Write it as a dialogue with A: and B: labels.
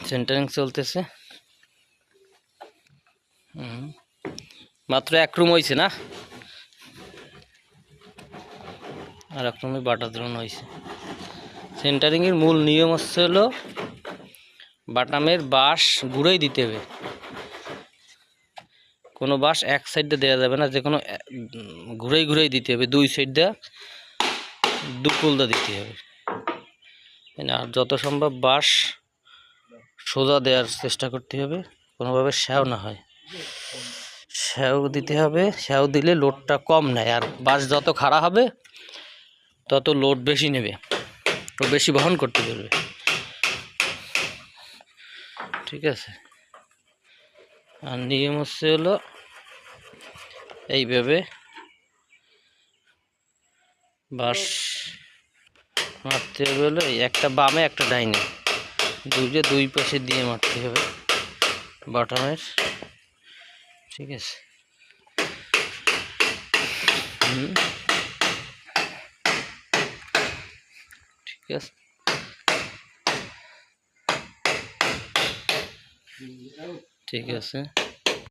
A: Centering চলতেছে। মাত্র এক রুম হয়েছে না, আর এক রুমে বাটা দ্রোণ হয়েছে। সেন্টারিংয়ের মূল নিয়ম হলো বাটামের বাঁশ ঘুরেই দিতে হবে, কোনো বাঁশ এক সাইডে দেওয়া যাবে না, যে কোনো ঘুরেই দিতে হবে, দুই সাইডটা দুকুলদা দিতে হবে। আর যত সম্ভব বাঁশ সোজা দেওয়ার চেষ্টা করতে হবে, কোনোভাবে শ্যাও না হয়। শ্যাও দিতে হবে, শ্যাও দিলে লোডটা কম নেয়, আর বাঁশ যত খাড়া হবে তত লোড বেশি নেবে, ও বেশি বহন করতে পারবে। ঠিক আছে, আর নিয়ম হলো এইভাবে বাঁশ মারতে হবে, হলো একটা বামে একটা ডাইনে, দুই পাশে দিয়ে মারতে হবে বাটামের। ঠিক আছে, ঠিক আছে। ঠিক আছে।